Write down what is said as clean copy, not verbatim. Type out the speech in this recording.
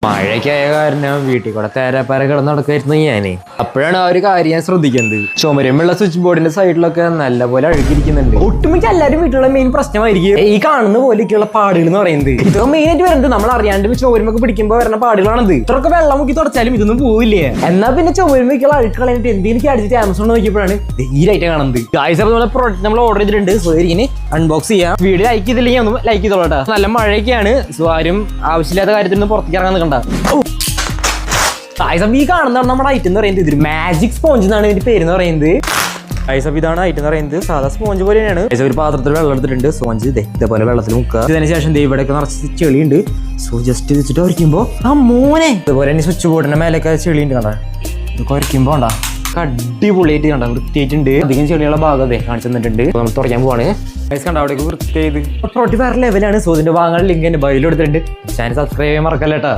മഴയൊക്കെ ആയ കാരണം വീട്ടിൽ കൂടെ തേരാപ്പാര കിടന്ന് നടക്കായിരുന്നു ഞാന്. അപ്പോഴാണ് ആ ഒരു കാര്യം ഞാൻ ശ്രദ്ധിക്കുന്നത്. ചുമരുമുള്ള സ്വിച്ച് ബോർഡിന്റെ സൈഡിലൊക്കെ നല്ലപോലെ അഴുകിയിരിക്കുന്നുണ്ട്. ഒട്ടുമിക്ക എല്ലാവരും വീട്ടിലുള്ള മെയിൻ പ്രശ്നമായിരിക്കും ഈ കാണുന്ന പോലെയൊക്കെയുള്ള പാടുകൾ എന്ന് പറയുന്നത്. ഇതൊക്കെ മെയിൻ ആയിട്ട് വരുന്നത് നമ്മൾ അറിയാണ്ട് ചുമരുമൊക്കെ പിടിക്കുമ്പോൾ വരുന്ന പാടുകളാണത്. ഇത്രയൊക്കെ വെള്ളം മുക്കി തുടച്ചാലും ഇതൊന്നും പോവില്ലേ. എന്നാൽ പിന്നെ ചുമരുമൊക്കെയുള്ള അഴുക്ക് കളഞ്ഞിട്ട് എന്തെങ്കിലും അടിച്ചിട്ട് ആമസോൺ നോക്കിയപ്പോഴാണ് ഈ ലൈറ്റ് കാണുന്നത്. പ്രോഡക്റ്റ് നമ്മൾ ഓർഡർ ചെയ്തിട്ടുണ്ട്. സോ ഇതിന് അൺബോക്സ് ചെയ്യാം. വീഡിയോ ലൈക്ക് ചെയ്തില്ലെങ്കിൽ ഒന്ന് ലൈക്ക് ചെയ്തോളാം. നല്ല മഴയൊക്കെയാണ്. സോ ആരും ആവശ്യമില്ലാത്ത കാര്യത്തിൽ നിന്ന് പുറത്തേക്ക് ഇറങ്ങാൻ നിൽക്കണ്ട. ഈ കാണുന്നതാണ് നമ്മുടെ ഐറ്റം എന്ന് പറയുന്നത്. ഇത് മാജിക് സ്പോഞ്ച് എന്നാണ് ഇതിന്റെ പേര് എന്ന് പറയുന്നത്. ഇതാണ് ഐറ്റം എന്ന് പറയുന്നത്. സാധാ സ്പോഞ്ച് പോലെ തന്നെയാണ്. ഒരു പാത്രത്തിൽ വെള്ളം എടുത്തിട്ടുണ്ട്. സ്പോഞ്ച് ഇതേപോലെ വെള്ളത്തിൽ മുക്കുക. ഇതിന് ശേഷം ഇവിടെയൊക്കെ നിറച്ച് ചെളിയുണ്ട്. സോ ജസ്റ്റ് വെച്ചിട്ട് ഉരയ്ക്കുമ്പോൾ ആ മോനെ ഇതുപോലെ തന്നെ സ്വിച്ച് ബോർഡിന്റെ മേലൊക്കെ ചെളിയുണ്ട്. കണ്ട ഇതൊക്കെ ഉരയ്ക്കുമ്പോൾ കണ്ടാ അടിപൊളിയായിട്ട് കണ്ട വൃത്തിയായിട്ടുണ്ട്. അധികം ചെളിയുള്ള ഭാഗം കാണിച്ചു തന്നിട്ടുണ്ട്. നമ്മൾ തുറക്കാൻ പോവാണ്. കണ്ട അവിടേക്ക് വൃത്തിയായത് വേറെ ലെവലാണ്. സോ ഇതിന്റെ വാങ്ങാൻ ലിങ്ക് എന്റെ ബയോയിൽ എടുത്തിട്ടുണ്ട്. ചാനൽ സബ്സ്ക്രൈബ് ചെയ്യാൻ മറക്കല്ലേട്ടാ.